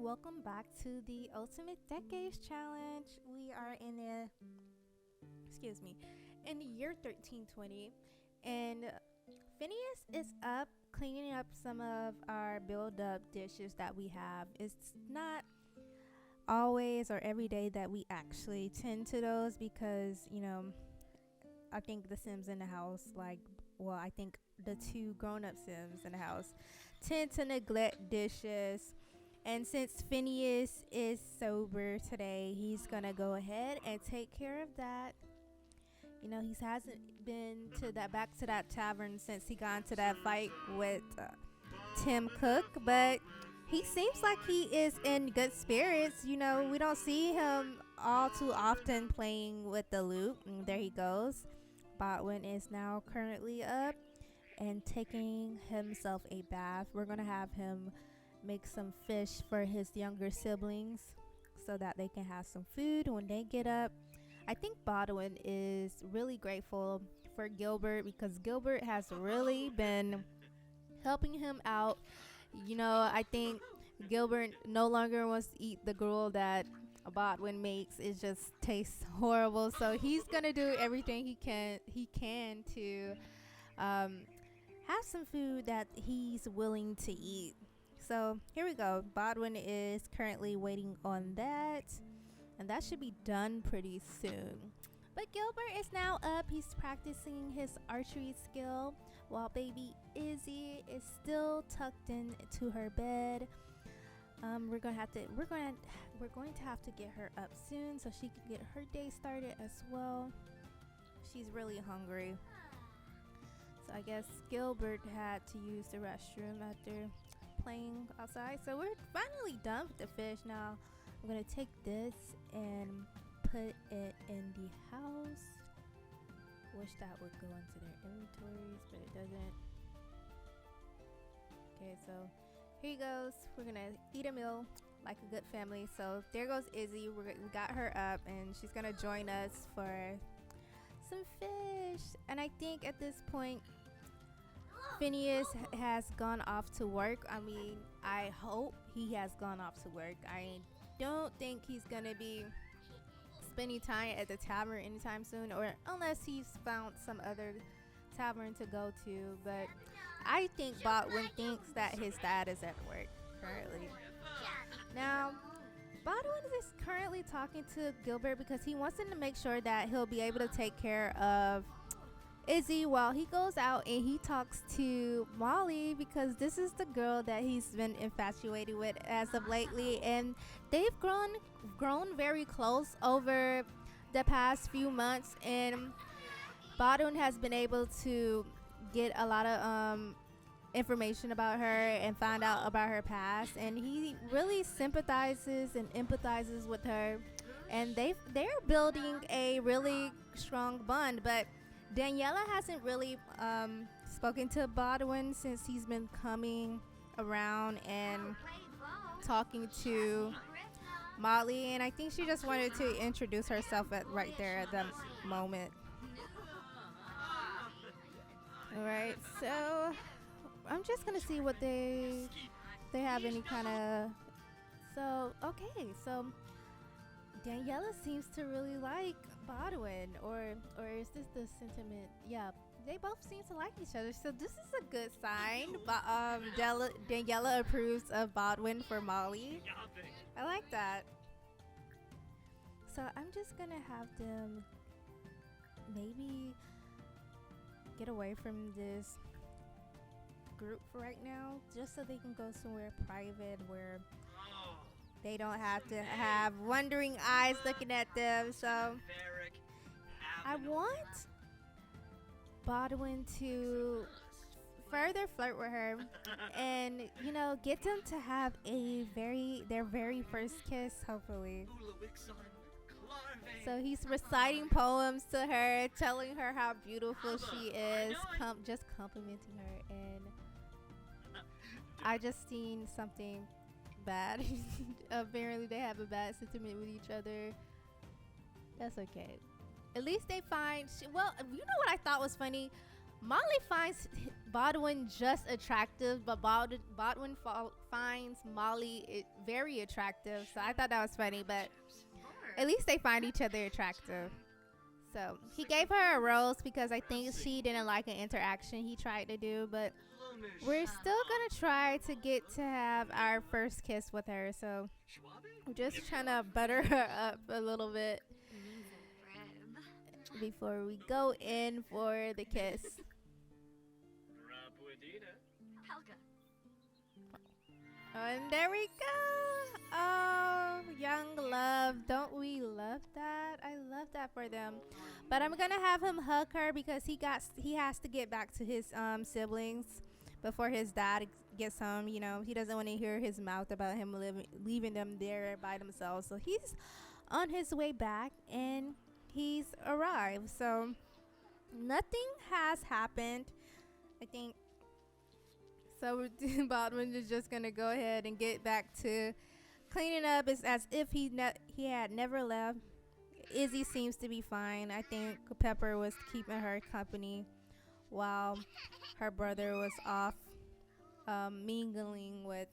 welcome back to the Ultimate Decades Challenge. We are in year 1320, and Phineas is up cleaning up some of our build-up dishes that we have. It's not always or every day that we actually tend to those because, I think the Sims in the house, I think the two grown-up Sims in the house tend to neglect dishes. And since Phineas is sober today, he's gonna go ahead and take care of that. He hasn't been back to that tavern since he got into that fight with Tim Cook, but he seems like he is in good spirits. We don't see him all too often playing with the loot. And there he goes. Baldwin is now currently up and taking himself a bath. We're gonna have him make some fish for his younger siblings so that they can have some food when they get up. I think Baldwin is really grateful for Gilbert because Gilbert has really been helping him out. I think Gilbert no longer wants to eat the gruel that Baudwin makes. It just tastes horrible, so he's gonna do everything he can to have some food that he's willing to eat. So here we go. Baudwin is currently waiting on that, and that should be done pretty soon. But Gilbert is now up. He's practicing his archery skill while baby Izzy is still tucked into her bed. We're going to have to get her up soon so she can get her day started as well. She's really hungry. So I guess Gilbert had to use the restroom after playing outside. So we're finally done with the fish. Now I'm gonna take this and put it in the house. Wish that would go into their inventories, but it doesn't. Okay, so here he goes. We're gonna eat a meal like a good family. So there goes Izzy. We got her up and she's gonna join us for some fish. And I think at this point Phineas has gone off to work. I hope he has gone off to work. I don't think he's gonna be spending time at the tavern anytime soon, or unless he's found some other tavern to go to. But I think Baldwin thinks that his dad is at work currently. Now, Baldwin is currently talking to Gilbert because he wants him to make sure that he'll be able to take care of Izzy while he goes out and he talks to Molly, because this is the girl that he's been infatuated with as of lately, and they've grown very close over the past few months, and Baldwin has been able to get a lot of information about her and find out about her past, and he really sympathizes and empathizes with her, and they're building a really strong bond. But Daniela hasn't really spoken to Baudwin since he's been coming around and talking to Molly, and I think she just wanted to introduce herself right there at the moment. Alright, so I'm just gonna see what they have any kind of. So Daniela seems to really like Baudwin, or is this the sentiment? Yeah, they both seem to like each other, so this is a good sign. But Daniela approves of Baudwin for Molly. I like that. So I'm just gonna have them maybe get away from this group for right now, just so they can go somewhere private where they don't have to have wondering eyes looking at them. So I want Baudwin to further flirt with her and get them to have their very first kiss, hopefully. So he's reciting poems to her, telling her how beautiful she is, just complimenting her, and I just seen something bad. Apparently they have a bad sentiment with each other. That's okay. At least they find well, you know what I thought was funny? Molly finds Baldwin just attractive, but Baldwin finds Molly very attractive. So I thought that was funny, but at least they find each other attractive. So he gave her a rose because I think she didn't like an interaction he tried to do, but we're still gonna try to get to have our first kiss with her. So we're just trying to butter her up a little bit before we go in for the kiss. And there we go. Oh, young love. Don't we love that? I love that for them. But I'm gonna have him hug her because he has to get back to his siblings before his dad gets home. You know, he doesn't want to hear his mouth about him leaving them there by themselves. So he's on his way back and he's arrived. So nothing has happened, I think. So Baldwin is just gonna go ahead and get back to cleaning up. It's as if he had never left. Izzy seems to be fine. I think Pepper was keeping her company while her brother was off mingling with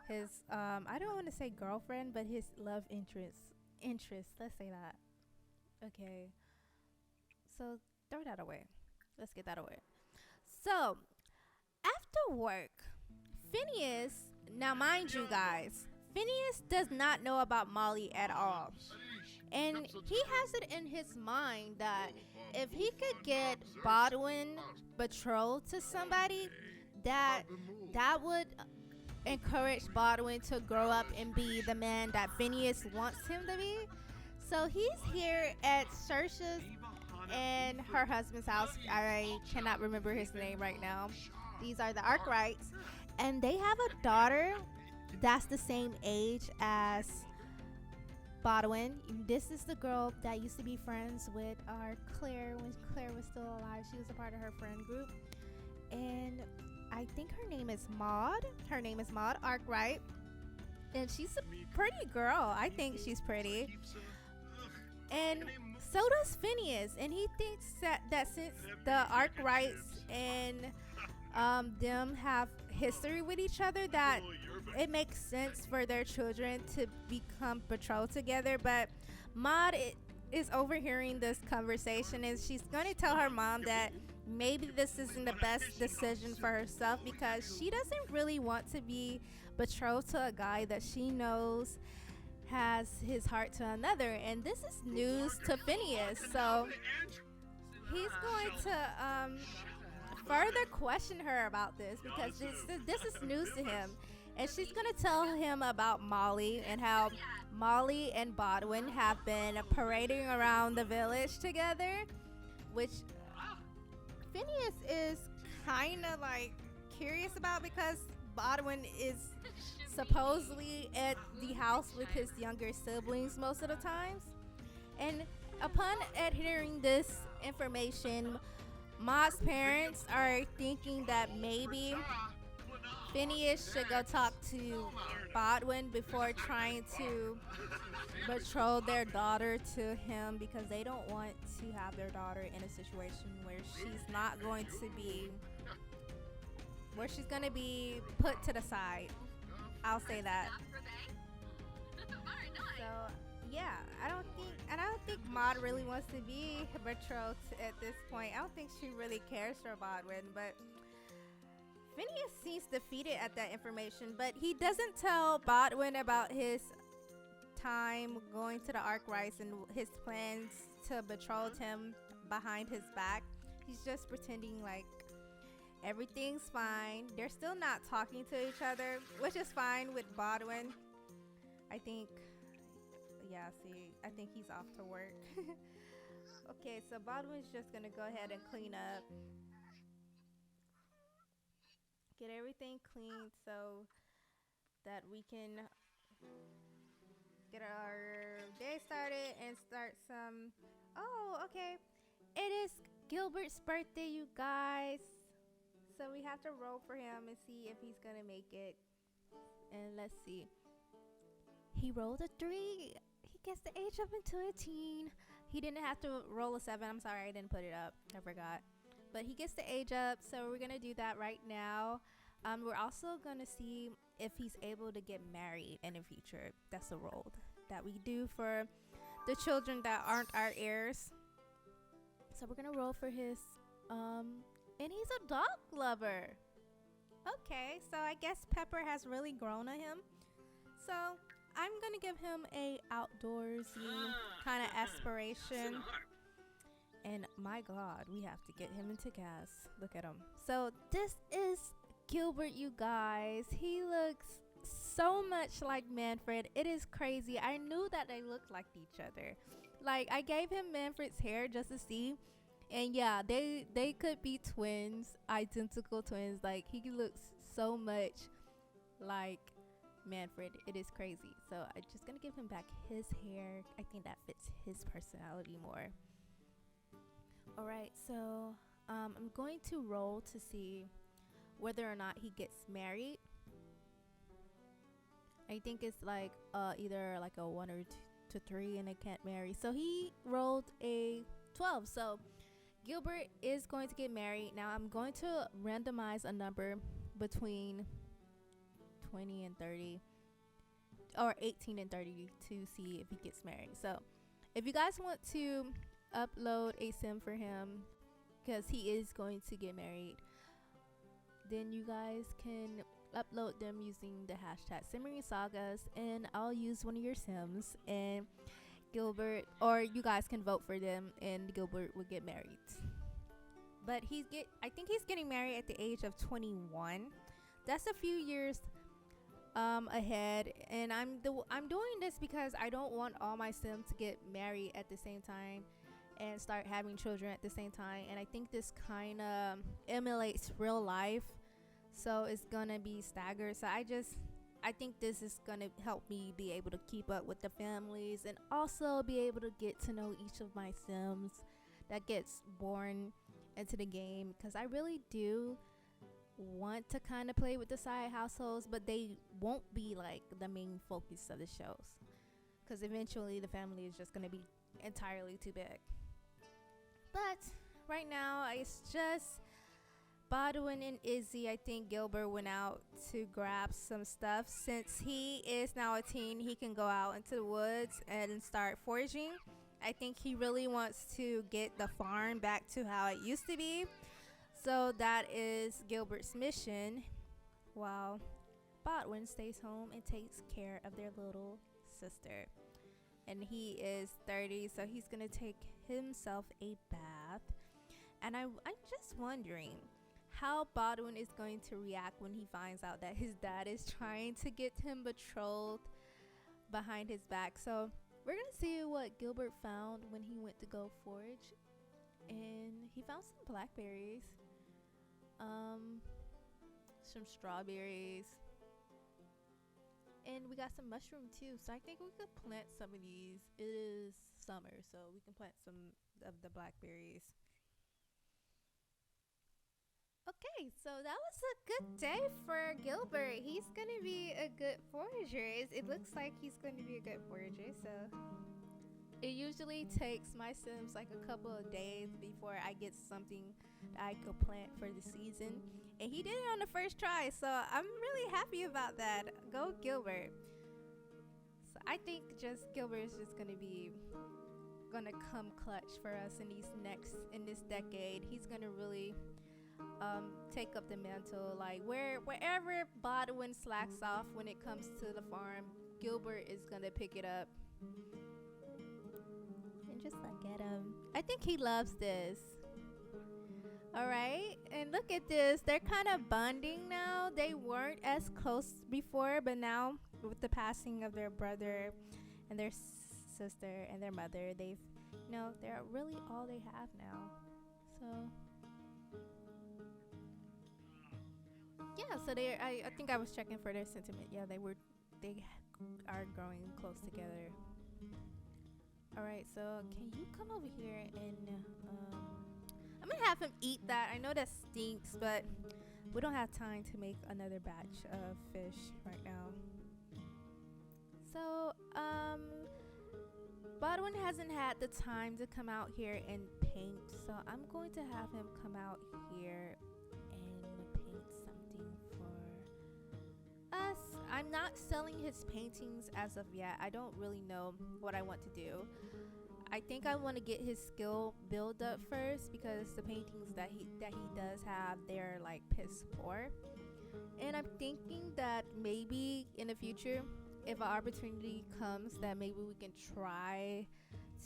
his I don't want to say girlfriend, but his love interest. Let's say that. Okay. So throw that away. Let's get that away. So after work, Phineas, now mind you guys, Phineas does not know about Molly at all. And he has it in his mind that if he could get Baudwin betrothed to somebody, that would encourage Baudwin to grow up and be the man that Phineas wants him to be. So he's here at Saoirse's and her husband's house. I cannot remember his name right now. These are the Arkwrights, and they have a daughter that's the same age as Baudwin. This is the girl that used to be friends with our Claire when Claire was still alive. She was a part of her friend group, and I think her name is Maud. Her name is Maud Arkwright, and she's a pretty girl. I think she's pretty, and so does Phineas. And he thinks that since the Arkwrights and them have history with each other, that it makes sense for their children to become betrothed together. But Maud is overhearing this conversation, and she's going to tell her mom that maybe this isn't the best decision for herself because she doesn't really want to be betrothed to a guy that she knows has his heart to another. And this is news to Phineas, so he's going to further question her about this because this is news to him. And she's going to tell him about Molly and how Molly and Baudwin have been parading around the village together, which Phineas is kind of like curious about because Baudwin is supposedly at the house with his younger siblings most of the times. And upon hearing this information, Maud's parents are thinking that maybe Phineas should go talk to Baudwin before trying to betroth their daughter to him because they don't want to have their daughter in a situation where she's not going to be, where she's going to be put to the side. I'll say that. So yeah, I don't think Maud really wants to be betrothed at this point. I don't think she really cares for Baudwin, but Phineas seems defeated at that information, but he doesn't tell Baudwin about his time going to the Arkwrights and his plans to betroth him behind his back. He's just pretending like everything's fine. They're still not talking to each other, which is fine with Baudwin. I think he's off to work. Okay, so Baldwin's just gonna go ahead and clean up. Get everything cleaned so that we can get our day started and start some. Oh, okay. It is Gilbert's birthday, you guys. So we have to roll for him and see if he's gonna make it. And let's see. He rolled a 3. He gets the age up into a teen. He didn't have to roll a 7. I'm sorry, I didn't put it up. I forgot. But he gets the age up, so we're gonna do that right now. We're also gonna see if he's able to get married in the future. That's a role that we do for the children that aren't our heirs. So we're gonna roll for his and he's a dog lover. Okay, so I guess Pepper has really grown on him. So I'm gonna give him a outdoorsy kind of aspiration. And my god, we have to get him into gas. Look at him. So this is Gilbert, you guys. He looks so much like Manfred. It is crazy. I knew that they looked like each other. Like, I gave him Manfred's hair just to see. And yeah, they could be twins, identical twins. Like, he looks so much like Manfred. It is crazy. So I'm just gonna give him back his hair. I think that fits his personality more. All right, so I'm going to roll to see whether or not he gets married. I think it's like either like a 1 or 2 to 3 and it can't marry. So he rolled a 12. So Gilbert is going to get married. Now I'm going to randomize a number between 20 and 30 or 18 and 30 to see if he gets married. So if you guys want to upload a sim for him because he is going to get married, then you guys can upload them using the hashtag SimmeringSagas, and I'll use one of your sims, and Gilbert, or you guys can vote for them and Gilbert will get married. But I think he's getting married at the age of 21. That's a few years ahead, and I'm doing this because I don't want all my sims to get married at the same time and start having children at the same time. And I think this kind of emulates real life, so it's gonna be staggered. So I think this is gonna help me be able to keep up with the families and also be able to get to know each of my sims that gets born into the game, because I really do want to kind of play with the side households, but they won't be like the main focus of the shows, because eventually the family is just gonna be entirely too big. But right now it's just Baudwin and Izzy. I think Gilbert went out to grab some stuff. Since he is now a teen, he can go out into the woods and start foraging. I think he really wants to get the farm back to how it used to be. So that is Gilbert's mission, while Baudwin stays home and takes care of their little sister. And he is 30, so he's gonna take himself a bath. And I'm just wondering how Baudwin is going to react when he finds out that his dad is trying to get him betrothed behind his back. So we're gonna see what Gilbert found when he went to go forage. And he found some blackberries, some strawberries, and we got some mushroom too. So I think we could plant some of these. It is summer, so we can plant some of the blackberries. Okay, so that was a good day for Gilbert. He's gonna be a good forager. It looks like he's going to be a good forager. So it usually takes my sims like a couple of days before I get something that I could plant for the season, and he did it on the first try. So I'm really happy about that. Go Gilbert. So I think just Gilbert is just gonna come clutch for us in this decade. He's gonna really take up the mantle. Like wherever Baudwin slacks off when it comes to the farm, Gilbert is gonna pick it up. And just look at him. I think he loves this. All right, and look at this. They're kind of bonding now. They weren't as close before, but now with the passing of their brother and their sister and their mother, they're really all they have now. So yeah, so I think I was checking for their sentiment. Yeah, they are growing close together. All right, so can you come over here and I'm gonna have him eat that. I know that stinks, but we don't have time to make another batch of fish right now. So Baldwin hasn't had the time to come out here and paint, so I'm going to have him come out here and paint something for us. I'm not selling his paintings as of yet. I don't really know what I want to do. I think I want to get his skill build up first, because the paintings that he does have, they're like piss poor. And I'm thinking that maybe in the future, if an opportunity comes, that maybe we can try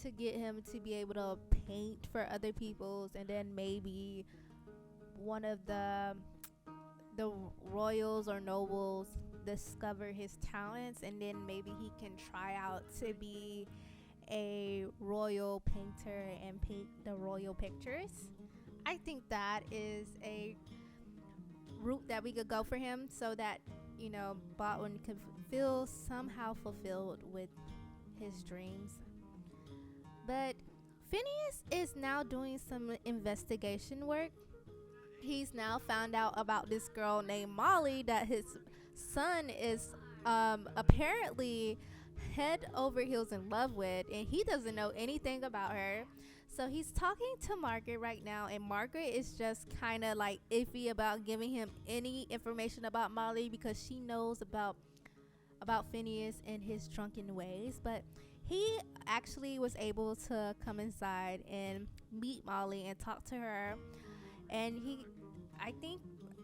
to get him to be able to paint for other people's, and then maybe one of the royals or nobles discover his talents, and then maybe he can try out to be a royal painter and paint the royal pictures. I think that is a route that we could go for him, so that, you know, Baudwin could feel somehow fulfilled with his dreams. But Phineas is now doing some investigation work. He's now found out about this girl named Molly that his son is apparently head over heels in love with, and he doesn't know anything about her. So he's talking to Margaret right now, and Margaret is just kind of like iffy about giving him any information about Molly, because she knows about Phineas and his drunken ways. But he actually was able to come inside and meet Molly and talk to her, and I think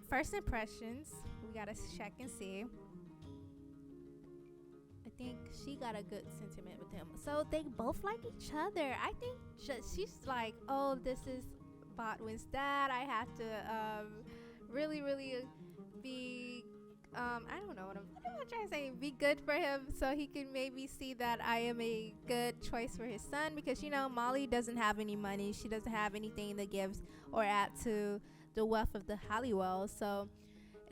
first impressions, we gotta check and see. I think she got a good sentiment with him, so they both like each other. I think she's like, oh, this is Baudwin's dad. I have to really be I don't know what I'm trying to say, be good for him, so he can maybe see that I am a good choice for his son, because, you know, Molly doesn't have any money. She doesn't have anything that gives or add to the wealth of the Halliwell, so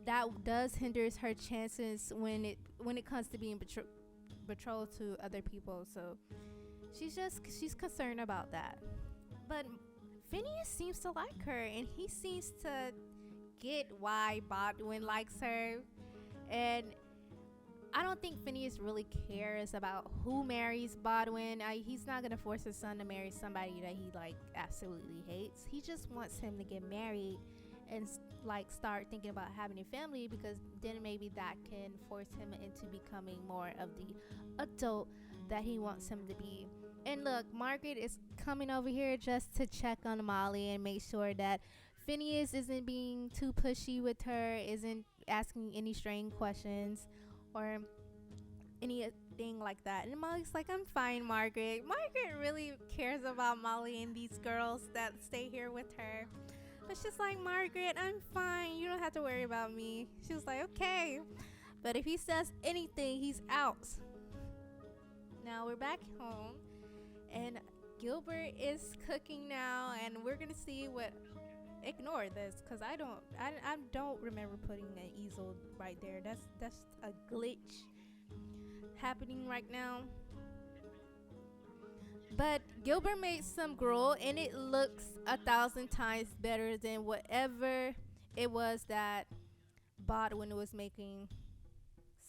that does hinders her chances when it comes to being betrothed to other people. So she's concerned about that. But Phineas seems to like her, and he seems to get why Baudwin likes her. And I don't think Phineas really cares about who marries Baudwin. He's not gonna force his son to marry somebody that he like absolutely hates. He just wants him to get married and like start thinking about having a family, because then maybe that can force him into becoming more of the adult that he wants him to be. And look, Margaret is coming over here just to check on Molly and make sure that Phineas isn't being too pushy with her, isn't asking any strange questions or anything like that. And Molly's like, I'm fine, Margaret. Margaret really cares about Molly and these girls that stay here with her. But she's like, Margaret, I'm fine. You don't have to worry about me. She was like, okay. But if he says anything, he's out. Now we're back home, and Gilbert is cooking now, and we're gonna see what. Ignore this, because I don't remember putting an easel right there. That's a glitch happening right now. But Gilbert made some gruel, and it looks 1,000 times better than whatever it was that Baudwin was making.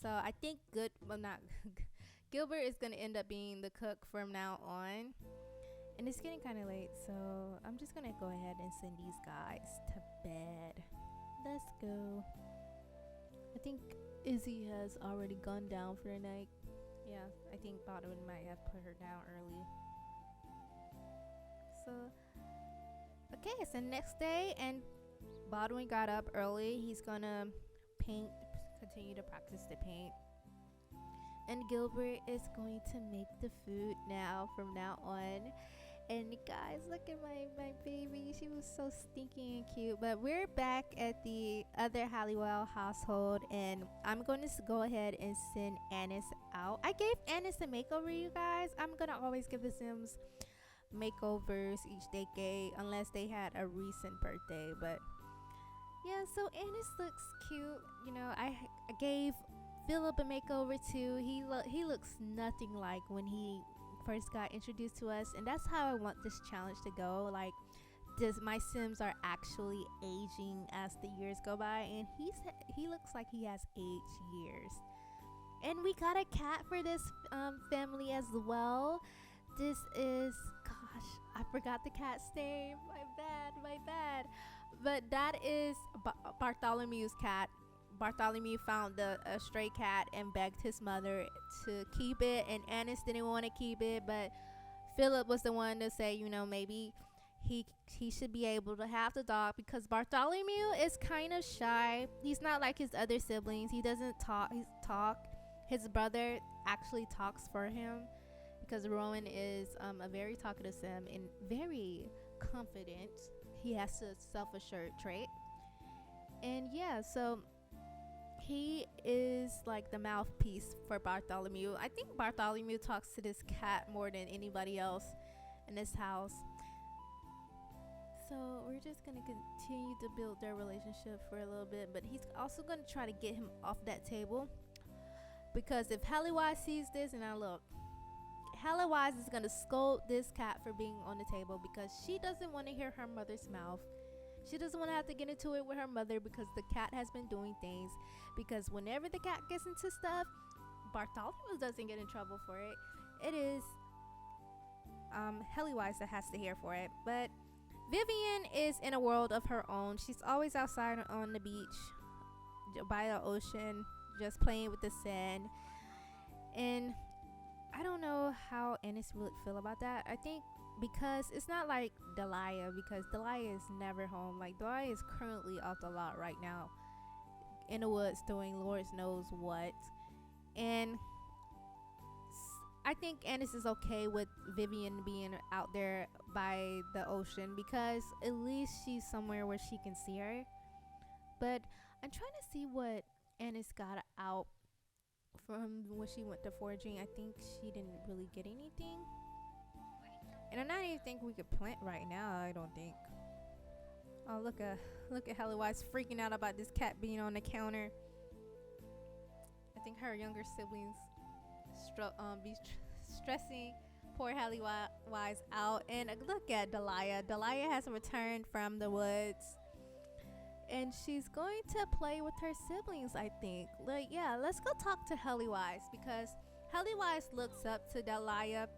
So I think Gilbert is gonna end up being the cook from now on. And it's getting kind of late, so I'm just gonna go ahead and send these guys to bed. Let's go. I think Izzy has already gone down for the night. Yeah, I think Baudwin might have put her down early. So, okay, it's the next day, and Baudwin got up early. He's gonna continue to practice the paint. And Gilbert is going to make the food from now on. And guys, look at my baby. She was so stinky and cute. But we're back at the other Halliwell household, and I'm going to go ahead and send Annis out. I gave Annis a makeover, you guys. I'm going to always give the Sims makeovers each decade, unless they had a recent birthday. But yeah, so Annis looks cute. You know, I gave Philip a makeover too. He looks nothing like when he first got introduced to us, and that's how I want this challenge to go. Like, my Sims are actually aging as the years go by, and he looks like he has aged years. And we got a cat for this family as well. This is, gosh, I forgot the cat's name. My bad, my bad. But that is Bartholomew's cat. Bartholomew found a stray cat and begged his mother to keep it, and Annis didn't want to keep it, but Philip was the one to say, maybe he should be able to have the dog, because Bartholomew is kind of shy. He's not like his other siblings. He doesn't talk. His brother actually talks for him, because Rowan is a very talkative sim and very confident. He has a self-assured trait. And yeah, so he is like the mouthpiece for Bartholomew. I think Bartholomew talks to this cat more than anybody else in this house. So we're just going to continue to build their relationship for a little bit, but he's also going to try to get him off that table, because if Halliwise sees this, and now look, Halliwise is going to scold this cat for being on the table, because she doesn't want to hear her mother's mouth. She doesn't want to have to get into it with her mother, because the cat has been doing things. Because whenever the cat gets into stuff, Bartholomew doesn't get in trouble for it. It is Halliwise that has to hear for it. But Vivian is in a world of her own. She's always outside on the beach by the ocean, just playing with the sand. And I don't know how Annis would feel about that. I think because it's not like Delia, because Delia is never home. Like, Delia is currently off the lot right now in the woods doing Lord knows what. And I think Annis is okay with Vivian being out there by the ocean, because at least she's somewhere where she can see her. But I'm trying to see what Annis got out from when she went to foraging. I think she didn't really get anything. And I don't even think we could plant right now, I don't think. Oh, look at Halliwise freaking out about this cat being on the counter. I think her younger siblings be stressing poor Halliwise out. And look at Delia. Delia has returned from the woods, and she's going to play with her siblings, I think. Like, yeah, let's go talk to Halliwise, because Halliwise looks up to Delia.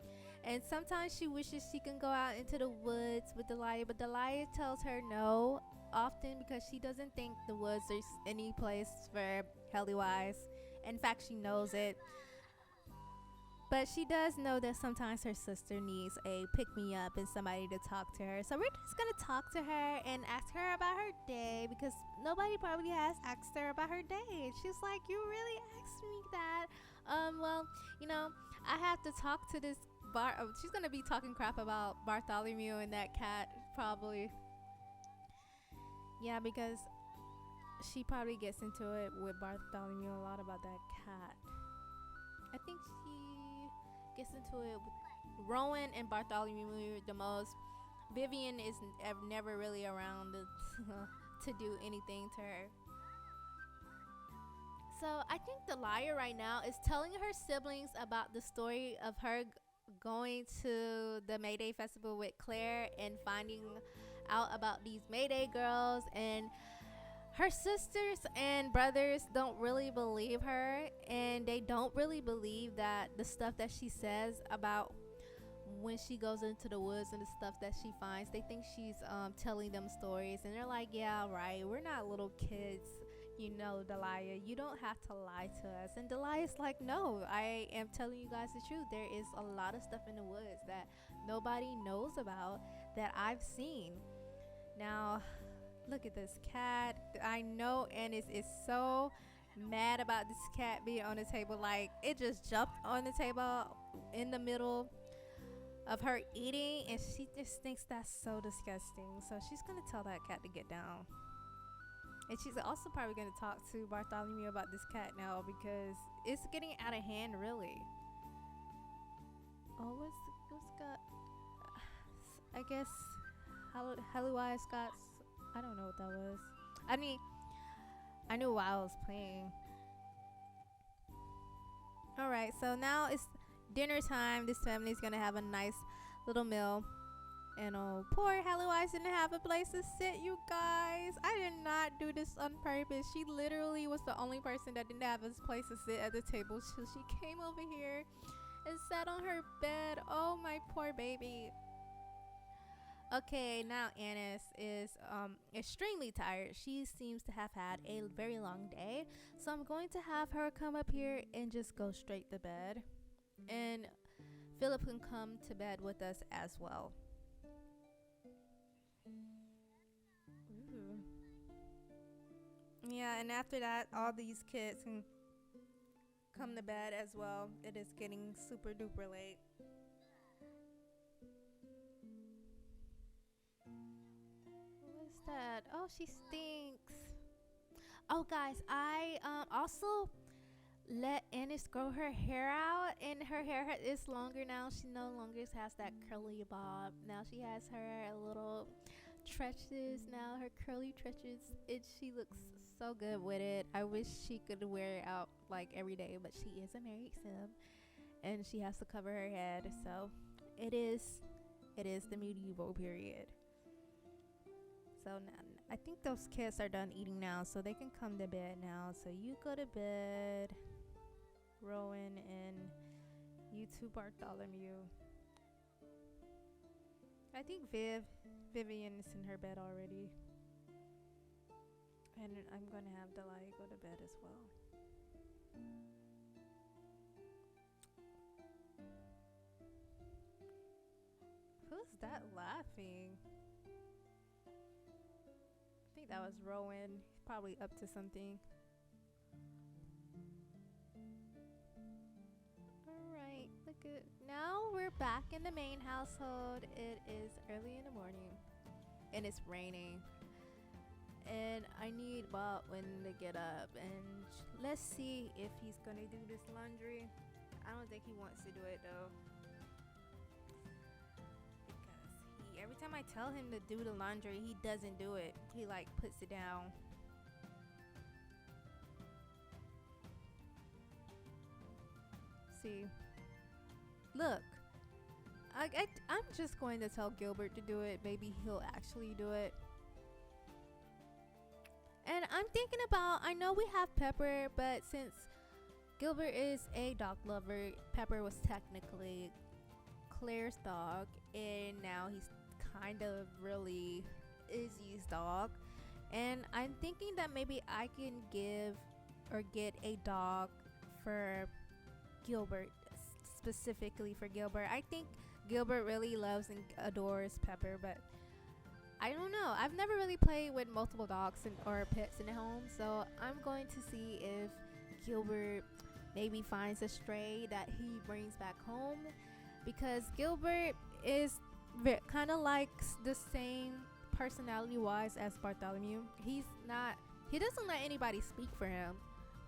And sometimes she wishes she can go out into the woods with Delia, but Delia tells her no often, because she doesn't think the woods is any place for Halliwise. In fact, she knows it. But she does know that sometimes her sister needs a pick-me-up and somebody to talk to her. So we're just going to talk to her and ask her about her day, because nobody probably has asked her about her day. She's like, you really asked me that? Well, I have to talk to this she's gonna be talking crap about Bartholomew and that cat, probably. Yeah, because she probably gets into it with Bartholomew a lot about that cat. I think she gets into it with Rowan and Bartholomew the most. Vivian is never really around to do anything to her. So I think Delia right now is telling her siblings about the story of her going to the Mayday Festival with Claire and finding out about these Mayday girls, and her sisters and brothers don't really believe her, and they don't really believe that the stuff that she says about when she goes into the woods and the stuff that she finds. They think she's telling them stories, and they're like, yeah, right, we're not little kids, Delia, you don't have to lie to us. And Delia's like, no, I am telling you guys the truth. There is a lot of stuff in the woods that nobody knows about that I've seen. Now, look at this cat. I know Annis is so mad about this cat being on the table. Like, it just jumped on the table in the middle of her eating, and she just thinks that's so disgusting. So she's gonna tell that cat to get down. And she's also probably going to talk to Bartholomew about this cat now, because it's getting out of hand, really. Oh, what's got? I guess Halliwise got. I don't know what that was. I mean, I knew while I was playing. All right, so now it's dinner time. This family's gonna have a nice little meal. And poor Halliwise didn't have a place to sit, you guys. I did not do this on purpose. She literally was the only person that didn't have a place to sit at the table. So she came over here and sat on her bed. Oh, my poor baby. Okay, now Annis is extremely tired. She seems to have had a very long day. So I'm going to have her come up here and just go straight to bed. And Philip can come to bed with us as well. Ooh. Yeah, and after that, all these kids can come to bed as well. It is getting super duper late. What's that? Oh, she stinks. Oh, guys, I also let Annis grow her hair out, and her hair is longer now. She no longer has that curly bob. Now she has her little tresses now, her curly tresses. She looks so good with it. I wish she could wear it out like every day, but she is a married sim and she has to cover her head, so it is the medieval period. So now I think those kids are done eating now, so they can come to bed now. So you go to bed, Rowan, and you two Bartholomew. I think Vivian is in her bed already. And I'm gonna have Delay go to bed as well. Who's that laughing? I think that was Rowan. He's probably up to something. Alright, look at now we're back in the main household. It is early in the morning and it's raining. And I need Baldwin to get up, and let's see if he's gonna do this laundry. I don't think he wants to do it though, because every time I tell him to do the laundry, he doesn't do it. He like puts it down. See, look, I'm just going to tell Gilbert to do it. Maybe he'll actually do it. And I'm thinking about, I know we have Pepper, but since Gilbert is a dog lover, Pepper was technically Claire's dog, and now he's kind of really Izzy's dog. And I'm thinking that maybe I can give or get a dog for Gilbert, specifically for Gilbert. I think Gilbert really loves and adores Pepper, but I don't know. I've never really played with multiple dogs or pets in the home, so I'm going to see if Gilbert maybe finds a stray that he brings back home, because Gilbert is kind of like the same personality-wise as Bartholomew. He doesn't let anybody speak for him,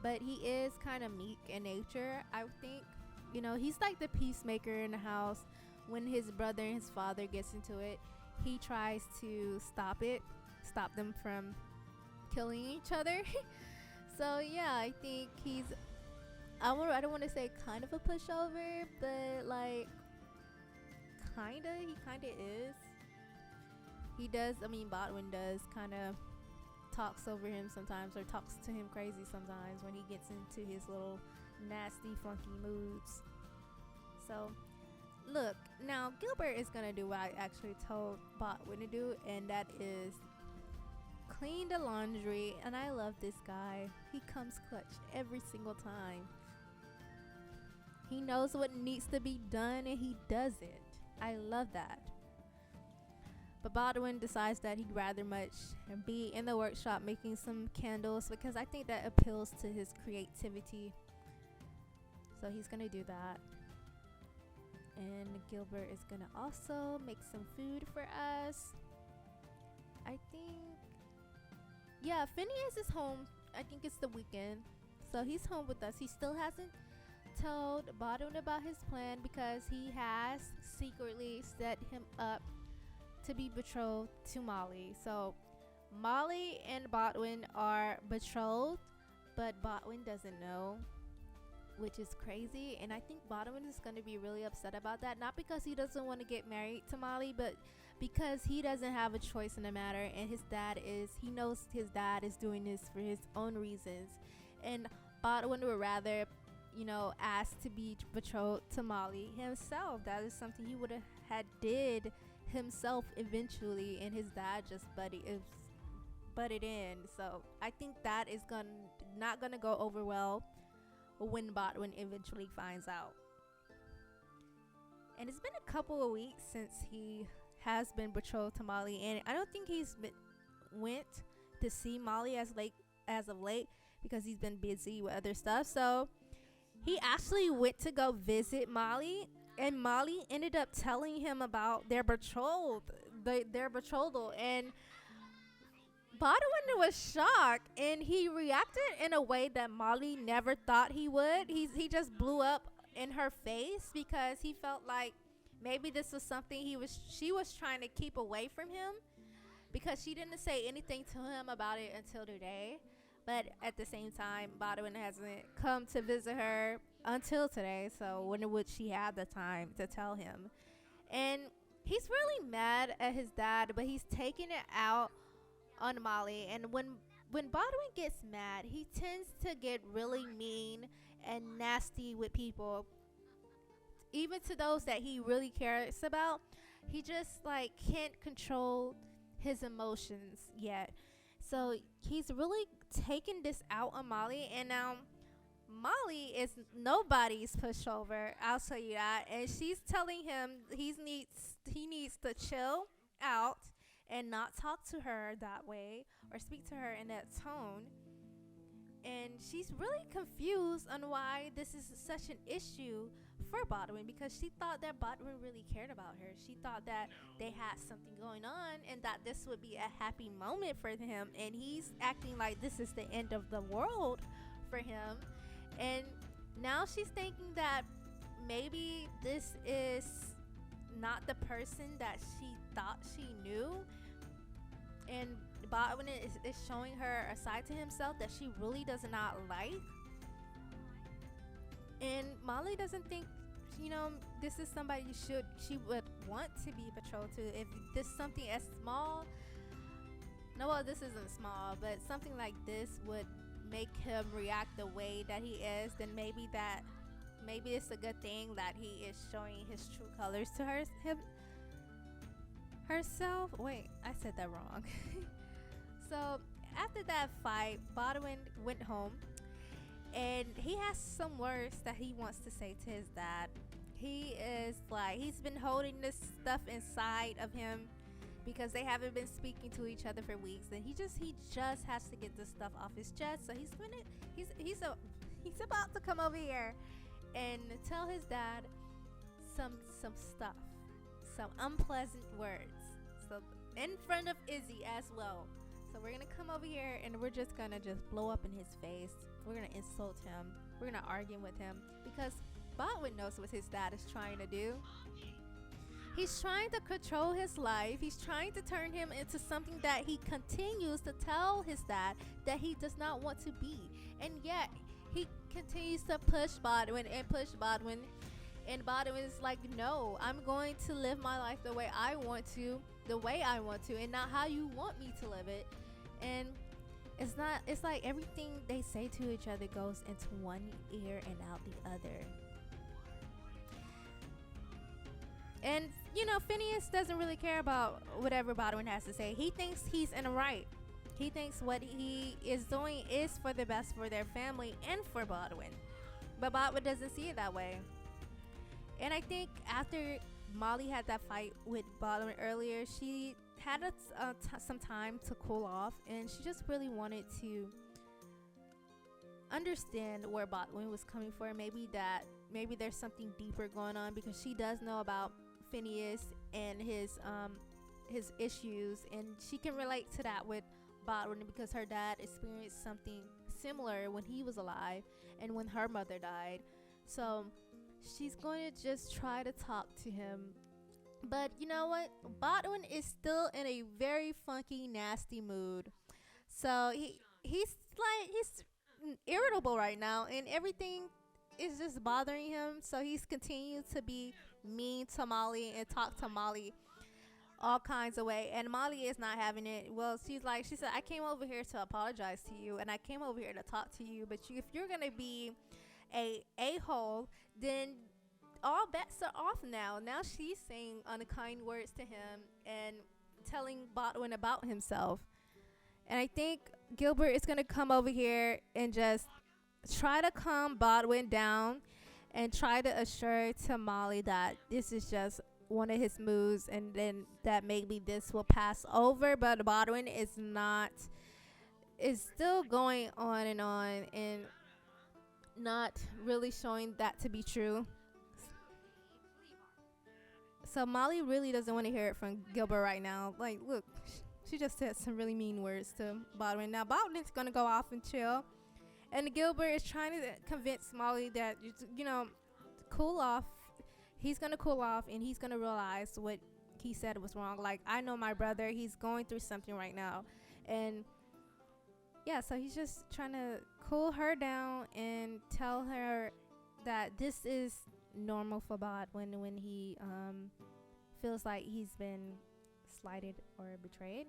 but he is kind of meek in nature. I think, he's like the peacemaker in the house. When his brother and his father gets into it, he tries to stop them from killing each other. So yeah, I think I don't want to say kind of a pushover, but like he kinda is. He does, Baudwin does kind of talks over him sometimes, or talks to him crazy sometimes when he gets into his little nasty funky moods. So look, now Gilbert is gonna do what I actually told Baudwin to do, and that is clean the laundry. And I love this guy. He comes clutch every single time. He knows what needs to be done and he does it. I love that. But Baudwin decides that he'd rather much be in the workshop making some candles, because I think that appeals to his creativity. So he's gonna do that. And Gilbert is gonna also make some food for us. I think, yeah, Phineas is home. I think it's the weekend, so he's home with us. He still hasn't told Baldwin about his plan, because he has secretly set him up to be betrothed to Molly. So Molly and Baldwin are betrothed, but Baldwin doesn't know, which is crazy. And I think Baldwin is going to be really upset about that, not because he doesn't want to get married to Molly, but because he doesn't have a choice in the matter, and he knows his dad is doing this for his own reasons, and Baldwin would rather asked to be betrothed to Molly himself. That is something he would have had did himself eventually, and his dad just butted in. So I think that is not gonna go over well when Baudwin eventually finds out. And it's been a couple of weeks since he has been betrothed to Molly, and I don't think he's went to see Molly as of late because he's been busy with other stuff. So he actually went to go visit Molly, and Molly ended up telling him about their betrothal, and Baudwin was shocked, and he reacted in a way that Molly never thought he would. He just blew up in her face because he felt like maybe this was something she was trying to keep away from him, because she didn't say anything to him about it until today. But at the same time, Baudwin hasn't come to visit her until today, so when would she have the time to tell him? And he's really mad at his dad, but he's taking it out on Molly. And when Baudwin gets mad, he tends to get really mean and nasty with people, even to those that he really cares about. He just can't control his emotions yet. So he's really taking this out on Molly, and now Molly is nobody's pushover, I'll tell you that. And she's telling him he needs to chill out and not talk to her that way or speak to her in that tone. And she's really confused on why this is such an issue for Baudwin, because she thought that Baudwin really cared about her. She thought that they had something going on and that this would be a happy moment for him, and he's acting like this is the end of the world for him. And now she's thinking that maybe this is not the person that she thought she knew, and Baudwin is showing her a side to himself that she really does not like. And Molly doesn't think, this is somebody she would want to be betrothed to. If this something as small, this isn't small, but something like this would make him react the way that he is, then maybe it's a good thing that he is showing his true colors to herself. Wait, I said that wrong. So after that fight, Baudwin went home, and he has some words that he wants to say to his dad. He's been holding this stuff inside of him because they haven't been speaking to each other for weeks, and he just has to get this stuff off his chest. So he's about to come over here and tell his dad some stuff, some unpleasant words, so in front of Izzy as well. So we're gonna come over here and we're just gonna blow up in his face. We're gonna insult him. We're gonna argue with him, because Baudwin knows what his dad is trying to do. He's trying to control his life. He's trying to turn him into something that he continues to tell his dad that he does not want to be. And yet he continues to push Baudwin. And Baudwin is like, no, I'm going to live my life the way I want to, and not how you want me to live it. And it's like everything they say to each other goes into one ear and out the other. And Phineas doesn't really care about whatever Baudwin has to say. He thinks he's in the right. He thinks what he is doing is for the best for their family and for Baudwin. But Baudwin doesn't see it that way. And I think after Molly had that fight with Baldwin earlier, she had some time to cool off, and she just really wanted to understand where Baldwin was coming from. Maybe there's something deeper going on, because she does know about Phineas and his issues, and she can relate to that with Baldwin, because her dad experienced something similar when he was alive and when her mother died. So she's going to just try to talk to him. But you know what? Baldwin is still in a very funky, nasty mood. So he's irritable right now, and everything is just bothering him. So he's continued to be mean to Molly and talk to Molly all kinds of way, and Molly is not having it. Well, she said, I came over here to apologize to you, and I came over here to talk to you, but if you're gonna be a hole, then all bets are off now. Now she's saying unkind words to him and telling Baudwin about himself. And I think Gilbert is gonna come over here and just try to calm Baudwin down and try to assure to Molly that this is just one of his moves and then that maybe this will pass over. But Baudwin is still going on and not really showing that to be true. So Molly really doesn't want to hear it from Gilbert right now. Like, look, she just said some really mean words to Baldwin. Now Baldwin's gonna go off and chill, and Gilbert is trying to convince Molly that cool off. He's gonna cool off, and he's gonna realize what he said was wrong. Like, I know my brother. He's going through something right now, and yeah, so he's just trying to cool her down and tell her that this is normal for Baldwin when he feels like he's been slighted or betrayed.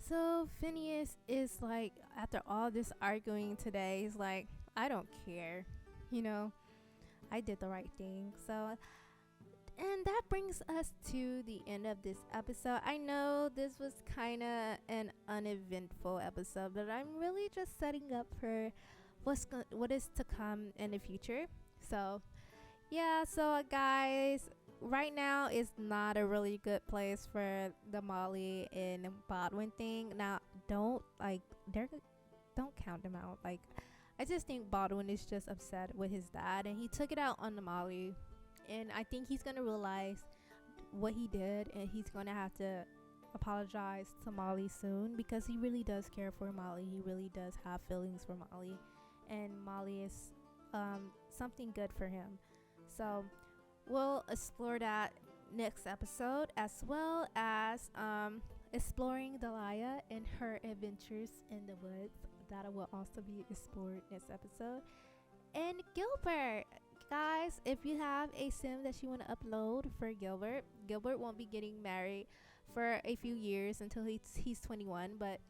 So Phineas is like, after all this arguing today, he's like, I don't care, I did the right thing. So, and that brings us to the end of this episode. I know this was kind of an uneventful episode, but I'm really just setting up for what is to come in the future. So yeah, so guys, right now is not a really good place for the Molly and Baudwin thing. Now don't count them out. Like, I just think Baldwin is just upset with his dad, and he took it out on the Molly, and I think he's gonna realize what he did, and he's gonna have to apologize to Molly soon, because he really does care for Molly. He really does have feelings for Molly, and Molly is something good for him. So we'll explore that next episode, as well as exploring Delia and her adventures in the woods. That will also be explored next episode. And Gilbert, guys, if you have a sim that you want to upload for Gilbert won't be getting married for a few years until he's 21, but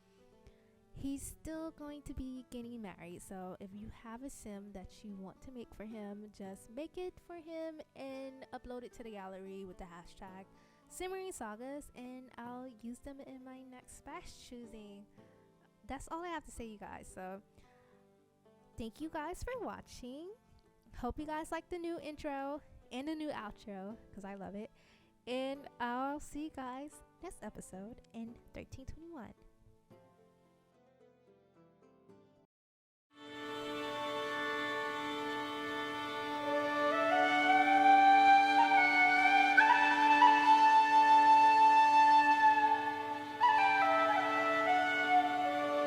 he's still going to be getting married. So if you have a sim that you want to make for him, just make it for him and upload it to the gallery with the hashtag SimmeringSagas, and I'll use them in my next batch choosing. That's all I have to say, you guys. So thank you guys for watching. Hope you guys like the new intro and the new outro, because I love it. And I'll see you guys next episode in 1321.